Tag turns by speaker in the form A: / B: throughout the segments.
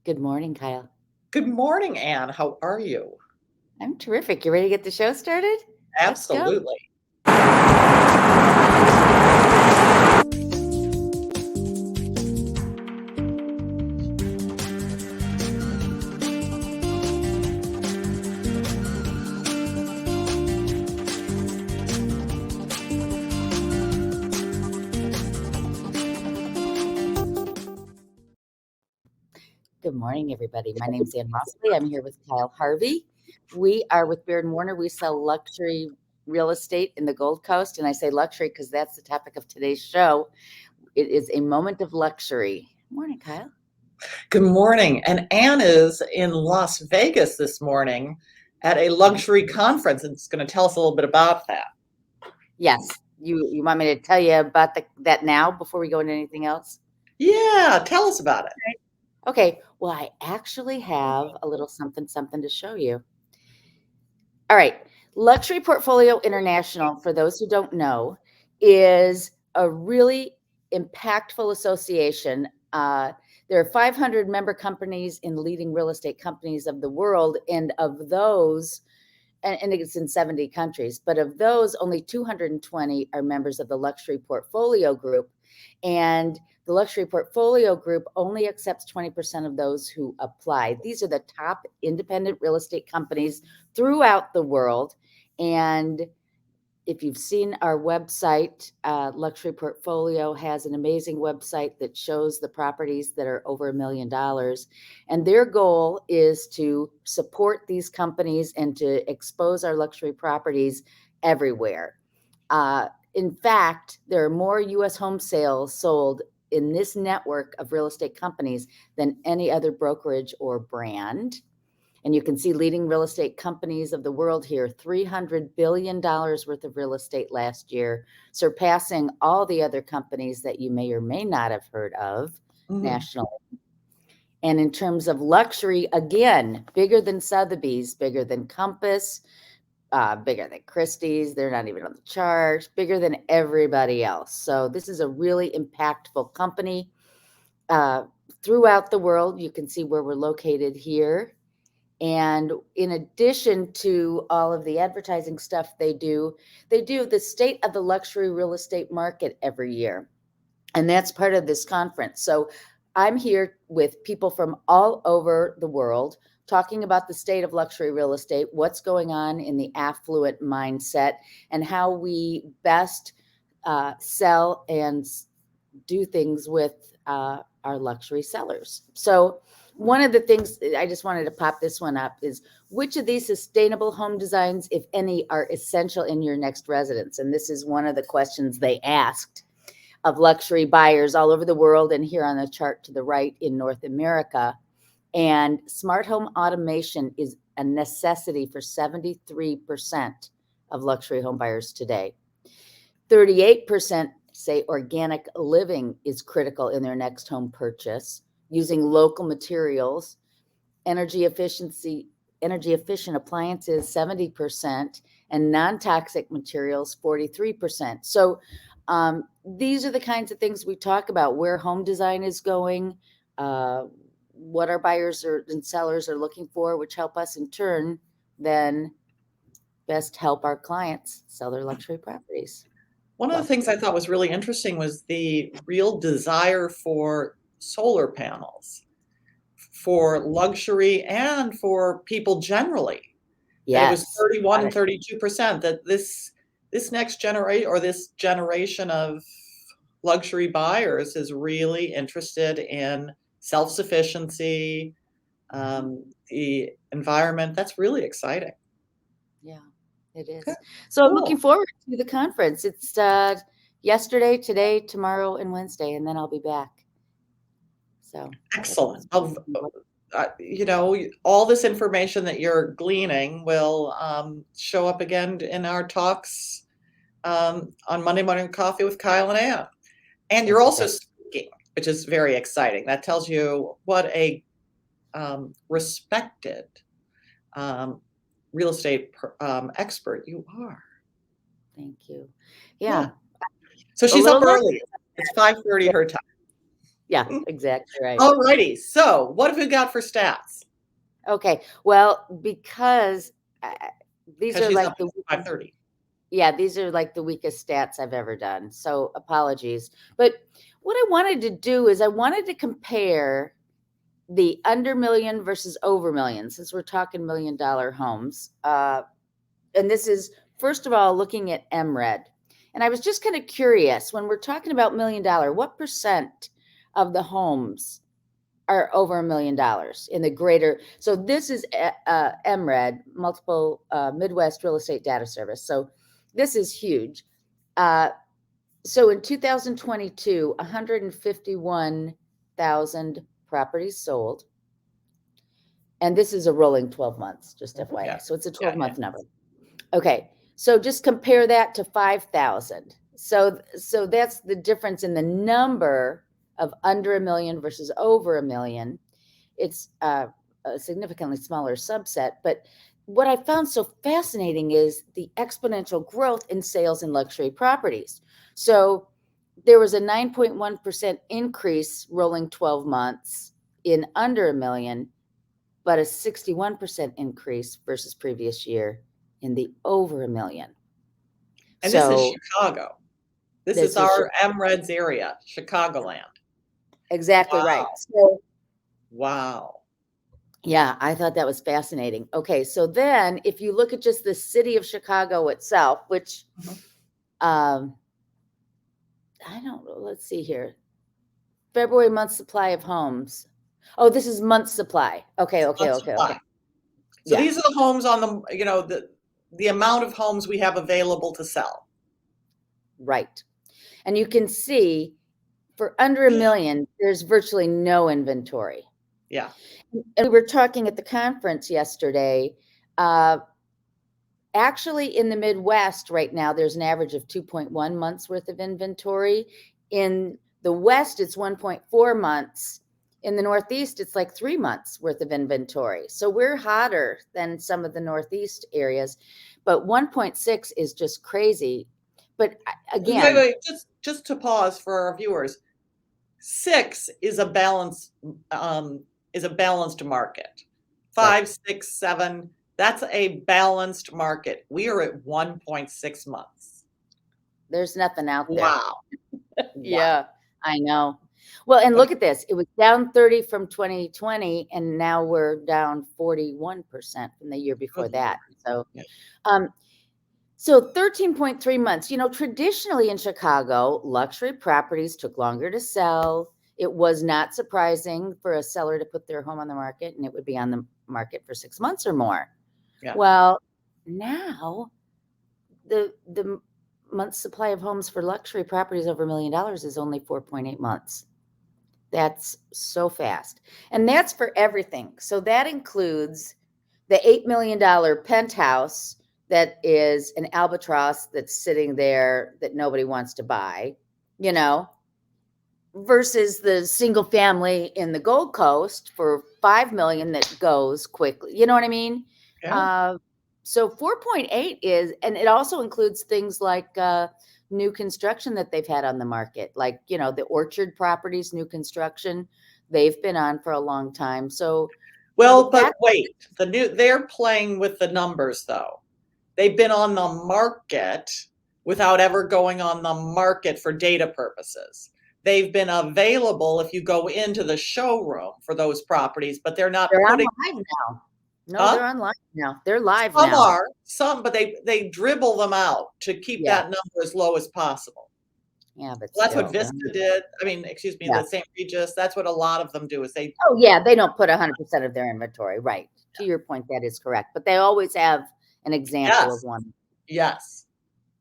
A: Good morning, Kyle.
B: Good morning, Anne. How are you?
A: I'm terrific. You ready to get the show started? Let's go.
B: Absolutely.
A: Good morning, everybody. My name's Ann Rossley. I'm here with Kyle Harvey. We are with Beard and Warner. We sell luxury real estate in the Gold Coast. And I say luxury because that's the topic of today's show. It is a moment of luxury. Morning, Kyle.
B: Good morning. And Anne is in Las Vegas this morning at a luxury conference and is going to tell us a little bit about that.
A: Yes. You want me to tell you about that now before we go into anything else?
B: Yeah, tell us about it.
A: Okay. Well, I actually have a little something to show you. All right. Luxury Portfolio International, for those who don't know, is a really impactful association. There are 500 member companies in leading real estate companies of the world. And of those, and it's in 70 countries, but of those, only 220 are members of the Luxury Portfolio Group. And the Luxury Portfolio Group only accepts 20% of those who apply. These are the top independent real estate companies throughout the world. And if you've seen our website, Luxury Portfolio has an amazing website that shows the properties that are over $1 million. And their goal is to support these companies and to expose our luxury properties everywhere. In fact, there are more U.S. home sales sold in this network of real estate companies than any other brokerage or brand. And you can see leading real estate companies of the world here, $300 billion worth of real estate last year, surpassing all the other companies that you may or may not have heard of nationally. And in terms of luxury, again, bigger than Sotheby's, bigger than Compass, bigger than Christie's. They're not even on the chart, bigger than everybody else. So this is a really impactful company throughout the world. You can see where we're located here. And in addition to all of the advertising stuff they do the State of the Luxury Real Estate Market every year. And that's part of this conference. So I'm here with people from all over the world talking about the state of luxury real estate, what's going on in the affluent mindset, and how we best sell and do things with our luxury sellers. So one of the things I just wanted to pop this one up is, which of these sustainable home designs, if any, are essential in your next residence? And this is one of the questions they asked of luxury buyers all over the world, and here on the chart to the right in North America. And smart home automation is a necessity for 73% of luxury home buyers today. 38% say organic living is critical in their next home purchase, using local materials. Energy efficient appliances 70%, and non-toxic materials 43%. So these are the kinds of things we talk about, where home design is going, what our buyers and sellers are looking for, which help us in turn then best help our clients sell their luxury properties.
B: One of the things I thought was really interesting was the real desire for solar panels for luxury and for people generally. That it was 31 and 32%, that this next generation, or this generation of luxury buyers, is really interested in self-sufficiency, the environment. That's really exciting.
A: Yeah, it is. Good. So I'm looking forward to the conference. It's yesterday, today, tomorrow, and Wednesday, and then I'll be back. So
B: excellent. All this information that you're gleaning will show up again in our talks on Monday Morning Coffee with Kyle and Ann. And you're also speaking, which is very exciting. That tells you what a respected real estate expert you are.
A: Thank you. Yeah.
B: So she's up early. It's 5:30 her time.
A: Yeah, exactly right.
B: All righty. So what have we got for stats?
A: Okay, well, because these
B: Because
A: are
B: she's up
A: like the
B: at 5:30.
A: yeah, these are like the weakest stats I've ever done. So apologies. But what I wanted to do is I wanted to compare the under million versus over million, since we're talking $1 million homes. And this is, first of all, looking at MRED. And I was just kind of curious, when we're talking about $1 million, what percent of the homes are over $1 million in the greater? So this is MRED, multiple Midwest Real Estate Data Service. So this is huge. Uh, so in 2022, 151,000 properties sold. And this is a rolling 12 months, just
B: Yeah.
A: FYI. So it's a
B: Yeah.
A: 12-month number. Okay. So just compare that to 5,000. So that's the difference in the number of under a million versus over a million. It's a significantly smaller subset. But what I found so fascinating is the exponential growth in sales in luxury properties. So there was a 9.1% increase rolling 12 months in under a million, but a 61% increase versus previous year in the over a million.
B: And this is
A: So
B: Chicago. This is
A: this is
B: our MRED's area, Chicagoland.
A: exactly right.
B: Wow.
A: So
B: Wow.
A: yeah, I thought that was fascinating. Okay, so then if you look at just the city of Chicago itself, which I don't know, let's see here. February month supply of homes. Oh, this is month supply. Okay.
B: Let's supply. So
A: Yeah,
B: these are the homes on the amount of homes we have available to sell.
A: right. And you can see for under a million, there's virtually no inventory.
B: Yeah.
A: And we were talking at the conference yesterday. Actually, in the Midwest right now, there's an average of 2.1 months worth of inventory. In the West, it's 1.4 months. In the Northeast, it's like 3 months worth of inventory. So we're hotter than some of the Northeast areas, but 1.6 is just crazy. But again,
B: Wait, just to pause for our viewers. 6 is a balanced market. 5, 6, 7, that's a balanced market. We are at 1.6 months.
A: There's nothing out there.
B: Wow.
A: Yeah, I know. Well, and look at this. It was down 30 from 2020, and now we're down 41% from the year before that. So, um, so 13.3 months. Traditionally in Chicago, luxury properties took longer to sell. It was not surprising for a seller to put their home on the market, and it would be on the market for 6 months or more.
B: Yeah.
A: Well, now the month supply of homes for luxury properties over $1 million is only 4.8 months. That's so fast. And that's for everything. So that includes the $8 million penthouse that is an albatross that's sitting there that nobody wants to buy, versus the single family in the Gold Coast for 5 million that goes quickly. You know what I mean?
B: Yeah.
A: So 4.8 is, and it also includes things like new construction that they've had on the market, like, the Orchard properties, new construction, they've been on for a long time. So,
B: Well, but wait, they're playing with the numbers though. They've been on the market without ever going on the market for data purposes. They've been available if you go into the showroom for those properties, but they're not
A: they're on
B: putting.
A: live now. No, they're on live now. They're live
B: Some
A: now.
B: are, but they dribble them out to keep that number as low as possible.
A: Yeah, but
B: Well, that's what
A: still,
B: Vista did. I mean, excuse me, the St. Regis. That's what a lot of them do is they.
A: Oh yeah, they don't put 100% of their inventory, right? To your point, that is correct. But they always have an example of one.
B: Yes.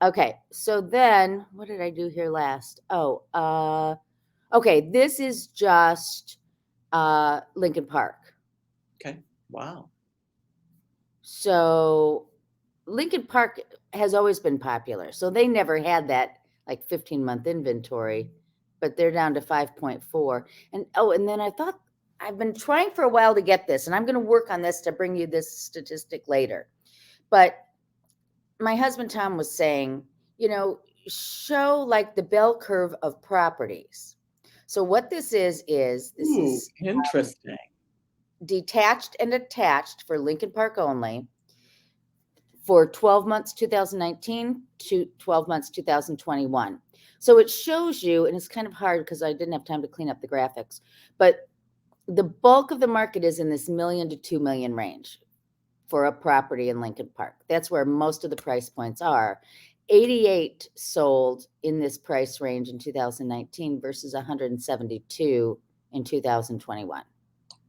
A: Okay, so then what did I do here last? Oh, okay, this is just Lincoln Park.
B: Okay. Wow.
A: So Lincoln Park has always been popular. So they never had that like 15-month inventory, but they're down to 5.4. And then I thought, I've been trying for a while to get this, and I'm going to work on this to bring you this statistic later. But my husband Tom was saying, show like the bell curve of properties. So what this is this
B: Ooh,
A: is
B: interesting.
A: detached and attached for Lincoln Park only for 12 months 2019 to 12 months 2021. So it shows you, and it's kind of hard because I didn't have time to clean up the graphics, but the bulk of the market is in this million to 2 million range for a property in Lincoln Park. That's where most of the price points are. 88 sold in this price range in 2019 versus 172 in 2021.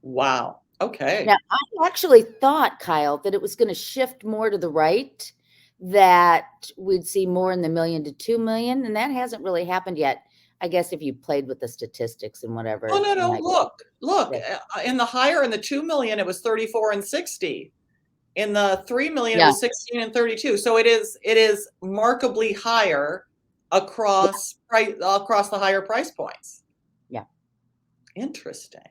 B: Wow.
A: Now,
B: Okay.
A: I actually thought, Kyle, that it was going to shift more to the right, that we'd see more in the million to 2 million, and that hasn't really happened yet. I guess if you played with the statistics and
B: Oh,
A: whatever,
B: no,
A: you
B: no.
A: might.
B: Look. In the higher, in the 2 million, it was 34 and 60. In the 3 million, it
A: Yeah,
B: was 16 and 32. So it is markedly higher
A: yeah,
B: across the higher price points.
A: yeah.
B: Interesting.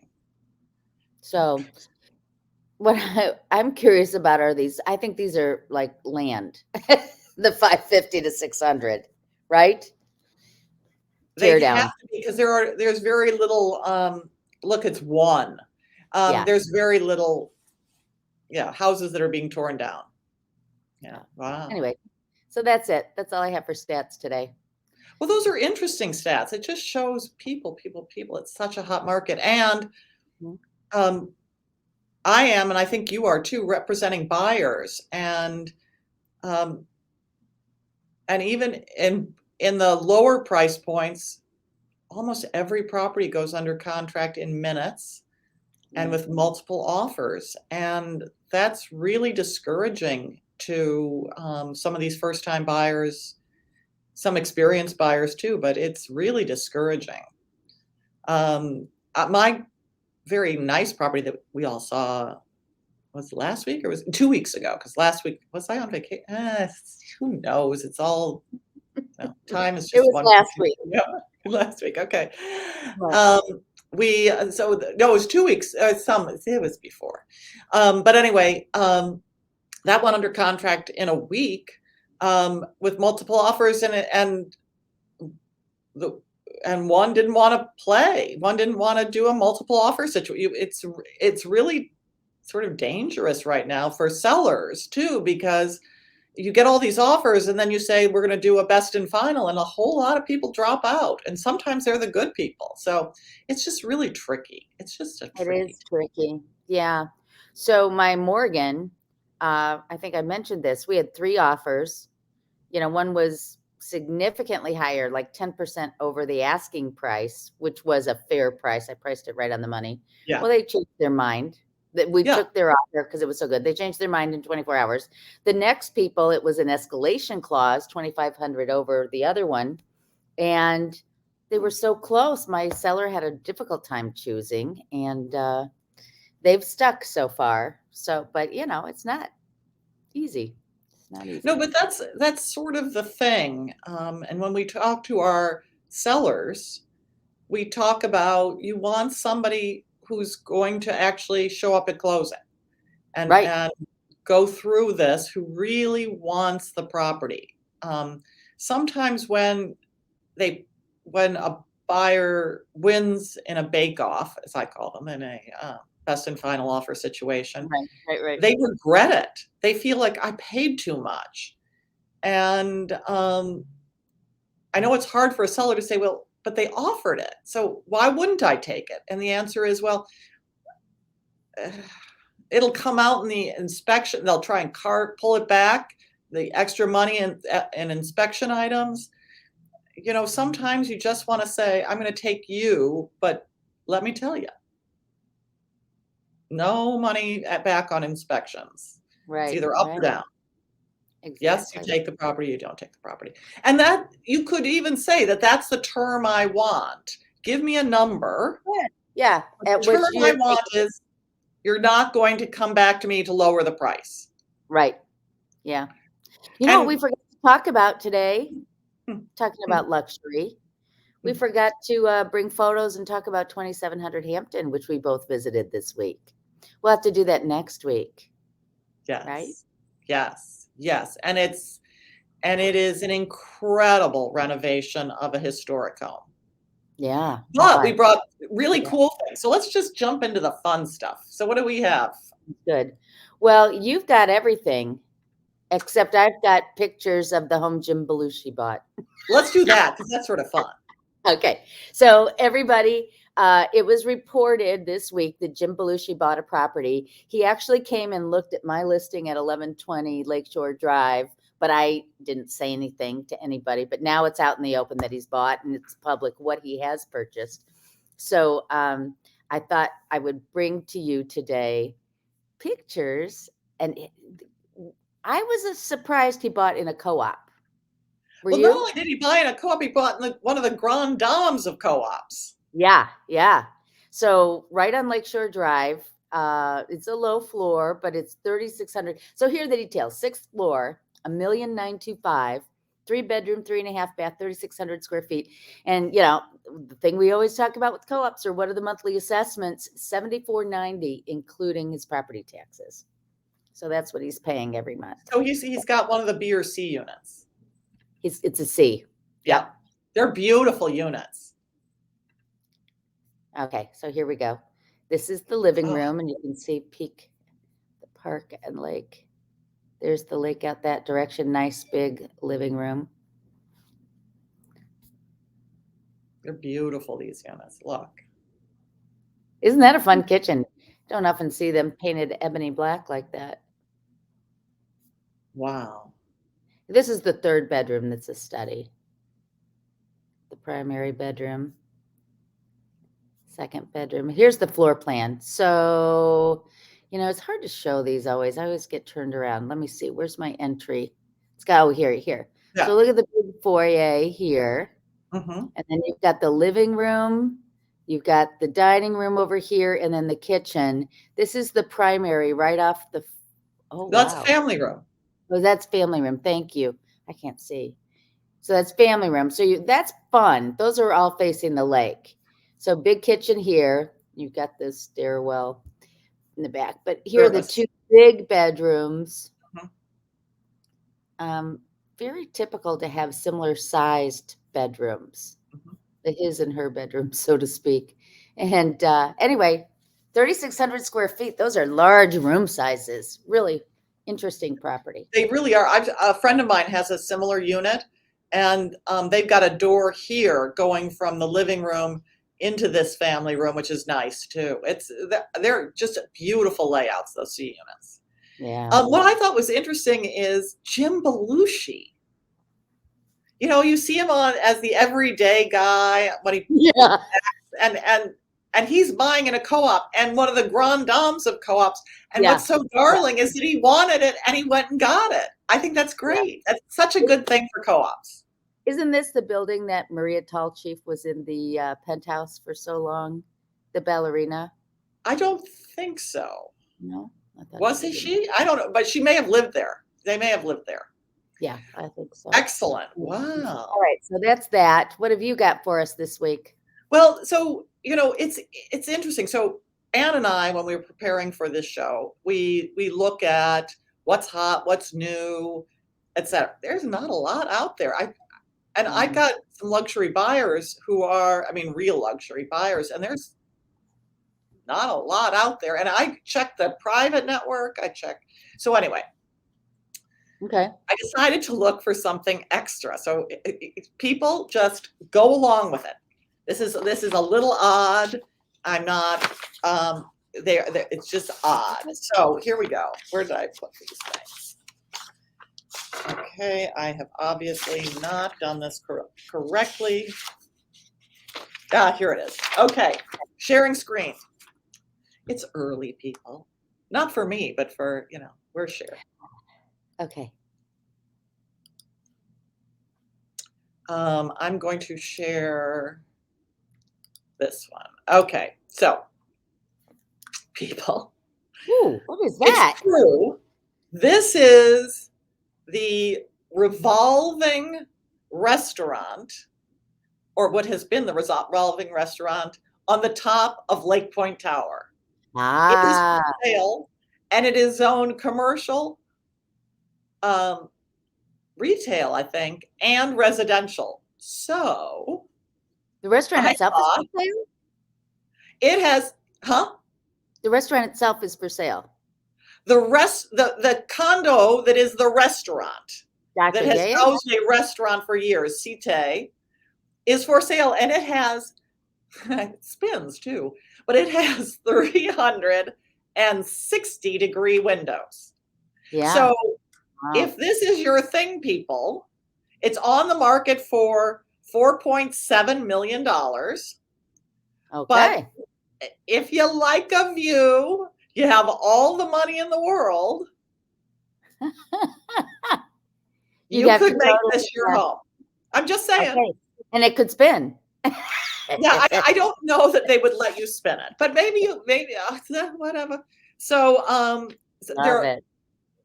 A: So what I'm curious about are these. I think these are like land, the 550 to 600, right?
B: They
A: Tear
B: have
A: down.
B: to be because there's very little, look, it's one.
A: Yeah,
B: There's very little, yeah, houses that are being torn down. Yeah.
A: yeah.
B: Wow.
A: Anyway, so that's it. That's all I have for stats today.
B: Well, those are interesting stats. It just shows people, people, people. It's such a hot market. And
A: Mhm.
B: um, I am, and I think you are too, representing buyers. Um, and even in the lower price points, almost every property goes under contract in minutes and
A: Yeah.
B: with multiple offers. And that's really discouraging to some of these first-time buyers, some experienced buyers too, but it's really discouraging. My very nice property that we all saw was last week or was it 2 weeks ago? Because last week was I on vacation? Who knows? It's all time is
A: It
B: just
A: was
B: one.
A: last week.
B: Yeah, last week. Okay.
A: Right.
B: Um, no, it was 2 weeks. It was before. But anyway, that went under contract in a week with multiple offers, the and one didn't want to play. One didn't want to do a multiple offer situation. It's really sort of dangerous right now for sellers too, because you get all these offers and then you say we're going to do a best and final, and a whole lot of people drop out, and sometimes they're the good people. So it's just really tricky. It's just a
A: It
B: tricky.
A: is tricky. Yeah. So my Morgan, I think I mentioned this. We had 3 offers. One was significantly higher, like 10% over the asking price, which was a fair price. I priced it right on the money.
B: Yeah.
A: Well, they changed their mind. That we
B: Yeah.
A: took their offer because it was so good. They changed their mind in 24 hours. The next people, it was an escalation clause, 2,500 over the other one, and they were so close. My seller had a difficult time choosing, and they've stuck so far. So, but it's not easy. It's not
B: No,
A: easy.
B: but that's sort of the thing. And when we talk to our sellers, we talk about you want somebody who's going to actually show up at closing
A: Right.
B: and go through this, who really wants the property. Sometimes they when a buyer wins in a bake-off, as I call them, in a best and final offer situation,
A: Right. Right. Right.
B: they regret it. They feel like I paid too much. And I know it's hard for a seller to say, well, but they offered it. So why wouldn't I take it? And the answer is, well, it'll come out in the inspection. They'll try and pull it back, the extra money and inspection items. Sometimes you just want to say, I'm going to take you, but let me tell you, no money back on inspections. It's
A: Right.
B: either up or
A: Right.
B: down. Yes, you
A: Exactly.
B: take the property, you don't take the property. And that you could even say that that's the term I want. Give me a number.
A: Yeah. Yeah.
B: The
A: At
B: term
A: which
B: I
A: you're
B: want
A: taking it.
B: is you're not going to come back to me to lower the price.
A: Right. Yeah. You know what we
B: And
A: forgot to talk about today?
B: hmm,
A: Talking
B: hmm,
A: about luxury. We
B: hmm,
A: forgot to bring photos and talk about 2700 Hampton, which we both visited this week. We'll have to do that next week, right?
B: yes, yes, yes. And it is an incredible renovation of a historic home.
A: Yeah,
B: But we
A: fun.
B: brought really
A: Yeah,
B: cool things. So let's just jump into the fun stuff. So what do we have?
A: good. Well, you've got everything, except I've got pictures of the home Jim Belushi bought.
B: Let's do that because that's sort of fun.
A: Okay, so everybody, it was reported this week that Jim Belushi bought a property. He actually came and looked at my listing at 1120 Lakeshore Drive, but I didn't say anything to anybody. But now it's out in the open that he's bought, and it's public what he has purchased. So I thought I would bring to you today pictures, and I was surprised he bought in a co-op. Were
B: Well, not
A: you?
B: only did he buy in a co-op, he bought in one of the grand dames of co-ops.
A: Yeah, yeah. So right on Lakeshore Drive, it's a low floor, but it's 3,600. So here are the details: sixth floor, 1,925,000, 3 bedroom, 3.5 bath, 3,600 square feet. And the thing we always talk about with co-ops are what are the monthly assessments? 7,490, including his property taxes. So that's what he's paying every month.
B: So he's got one of the B or C units.
A: It's a C.
B: Yeah, they're beautiful units.
A: Okay, so here we go. This is the living
B: Oh,
A: room, and you can see peek the park and lake. There's the lake out that direction. Nice big living room.
B: they're beautiful, these units. Look.
A: Isn't that a fun kitchen? Don't often see them painted ebony black like that.
B: Wow.
A: This is the third bedroom that's a study. The primary bedroom. Second bedroom. Here's the floor plan. So, it's hard to show these always. I always get turned around. Let me see. Where's my entry? It's got, here.
B: Yeah.
A: So look at the big foyer here.
B: Mm-hmm.
A: And then you've got the living room. You've got the dining room over here, and then the kitchen. This is the primary right off the, oh,
B: That's
A: wow.
B: family room.
A: Oh, that's family room. Thank you. I can't see. So that's family room. So that's fun. Those are all facing the lake. So big kitchen here. You've got this stairwell in the back. But here are the
B: Service.
A: two big bedrooms.
B: Mhm.
A: Very typical to have similar sized bedrooms.
B: Mhm.
A: His and her bedroom, so to speak. And anyway, 3,600 square feet. Those are large room sizes. Really interesting property.
B: They really are. A friend of mine has a similar unit, and they've got a door here going from the living room into this family room, which is nice too. They're just beautiful layouts, those C units.
A: Yeah.
B: What I thought was interesting is Jim Belushi. You see him on as the everyday guy when he
A: Yeah.
B: and he's buying in a co-op and one of the grand dames of co-ops. And
A: Yeah.
B: what's so darling is that he wanted it and he went and got it. I think that's great. That's such a good thing for co-ops.
A: Isn't this the building that Maria Tallchief was in the penthouse for so long? The ballerina?
B: I don't think so.
A: No? I thought
B: Was it she? I don't know, but she may have lived there. They may have lived there.
A: Yeah, I think so.
B: Excellent.
A: All
B: Wow.
A: right, so that's that. What have you got for us this week?
B: Well, so, it's interesting. So Anne and I, when we were preparing for this show, we look at what's hot, what's new, etc. There's not a lot out there. I got some luxury buyers who are, real luxury buyers, and there's not a lot out there. And I checked the private network. So anyway,
A: Okay.
B: I decided to look for something extra. So people just go along with it. This is a little odd. I'm not there. It's just odd. So here we go. Where did I put these things? Okay, I have obviously not done this correctly. Here it is. Okay, sharing screen. It's early, people. Not for me, but for, we're sharing.
A: Okay.
B: I'm going to share this one. Okay, so people.
A: Ooh, what is that?
B: It's true. This is the revolving restaurant, or what has been the revolving restaurant on the top of Lake Point Tower. It is for sale, and it is zoned commercial, retail, I think, and residential. So
A: The restaurant
B: I
A: itself is
B: thought
A: for sale?
B: it has, huh?
A: The restaurant itself is for sale.
B: The condo that is the restaurant that
A: Gotcha.
B: has
A: Yeah, yeah.
B: housed a restaurant for years, Cite, is for sale, and it has it spins too, but it has 360-degree windows.
A: Yeah.
B: So
A: Wow.
B: if this is your thing, people, it's on the market for $4.7 million. But
A: Okay.
B: if you like a view, you have all the money in the world,
A: You'd
B: you
A: have to
B: could make
A: totally,
B: this your home. I'm just saying.
A: okay. And it could spin.
B: Yeah, I don't know that they would let you spin it, but maybe whatever. So
A: Love it.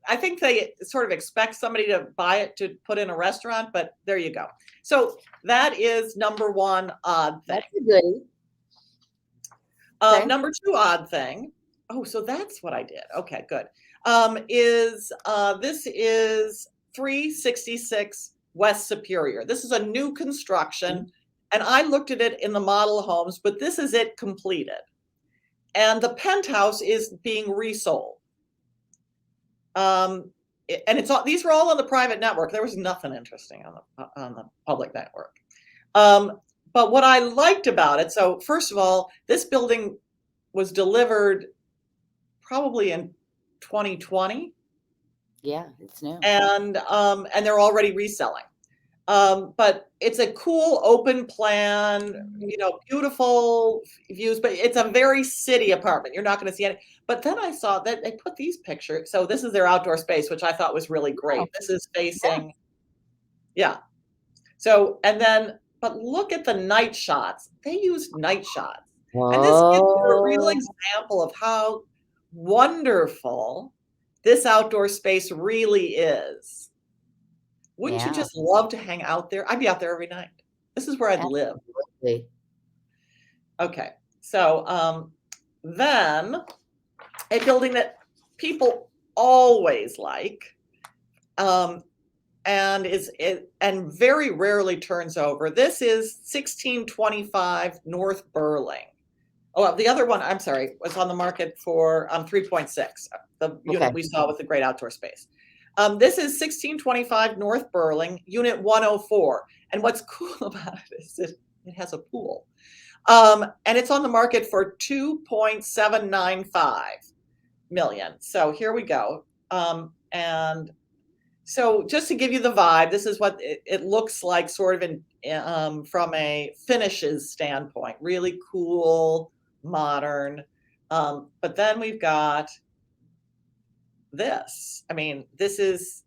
B: I think they sort of expect somebody to buy it to put in a restaurant, but there you go. So that is number one odd thing.
A: That's a goodie. Okay.
B: Number two odd thing. Oh, so that's what I did. Okay, good. This is 366 West Superior. This is a new construction, and I looked at it in the model homes, but this is it completed. And the penthouse is being resold. And these were all on the private network. There was nothing interesting on the public network. But what I liked about it, so first of all, this building was delivered probably in 2020.
A: Yeah, it's new.
B: And they're already reselling. But it's a cool open plan, beautiful views, but it's a very city apartment. You're not going to see any. But then I saw that they put these pictures. So this is their outdoor space, which I thought was really great.
A: Oh,
B: This is
A: yeah.
B: facing, yeah. So, but look at the night shots. They used night shots. And this gives you a real
A: Oh,
B: example of how wonderful this outdoor space really is. Wouldn't you
A: yeah,
B: just love to hang out there? I'd be out there every night. This is where I'd live.
A: absolutely.
B: Okay. So then a building that people always like, and very rarely turns over. This is 1625 North Burling. Oh, the other one, I'm sorry, was on the market for 3.6, the unit
A: Okay.
B: we saw with the great outdoor space. This is 1625 North Burling, unit 104. And what's cool about it is it has a pool. And it's on the market for 2.795 million. So here we go. And so just to give you the vibe, this is what it looks like sort of from a finishes standpoint. Really cool, modern. But then we've got this. I mean, this is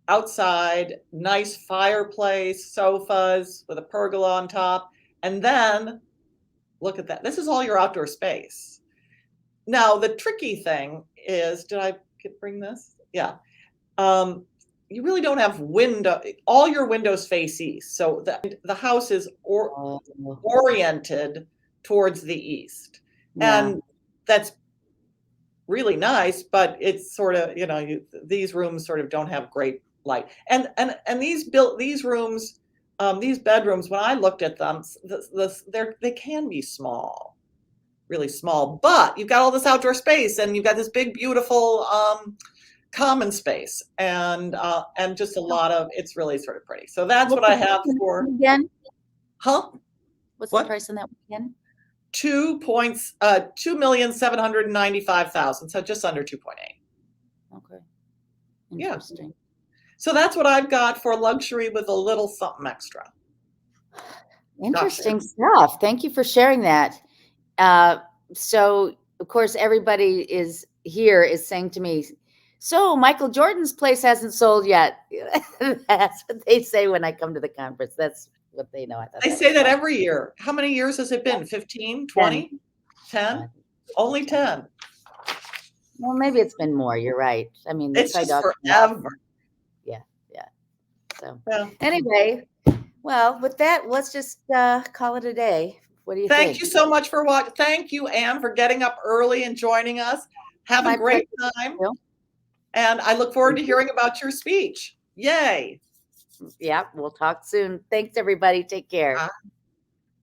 B: outside, nice fireplace, sofas with a pergola on top. And then look at that. This is all your outdoor space. Now, the tricky thing is, did I bring this? Yeah. You really don't have all your windows face east. So the house is
A: Oh,
B: oriented towards the east.
A: yeah.
B: And that's really nice, but it's sort of, these rooms sort of don't have great light. And these rooms, these bedrooms, when I looked at them, they can be small, really small, but you've got all this outdoor space and you've got this big, beautiful common space and just a lot of, it's really sort of pretty. So that's what I have for,
A: again.
B: huh?
A: What's
B: What?
A: the price on that one again?
B: 2,795,000. So just under 2.8.
A: Okay.
B: Yeah.
A: Interesting.
B: So that's what I've got for luxury with a little something extra.
A: Interesting stuff. Thank you for sharing that. So of course, everybody is saying to me, so Michael Jordan's place hasn't sold yet. That's what they say when I come to the conference. That's what they know.
B: They say that every year. How many years has it been? 15, 20, 10? Only 10.
A: Well, maybe it's been more. You're right. I mean,
B: It's just forever.
A: Yeah. So
B: yeah.
A: Anyway, well, with that, let's just call it a day. What do you think?
B: Thank you so much for watching. Thank you, Anne, for getting up early and joining us. Have a great time. And I look forward to hearing about your speech. Yay.
A: Yeah, we'll talk soon. Thanks, everybody. Take care.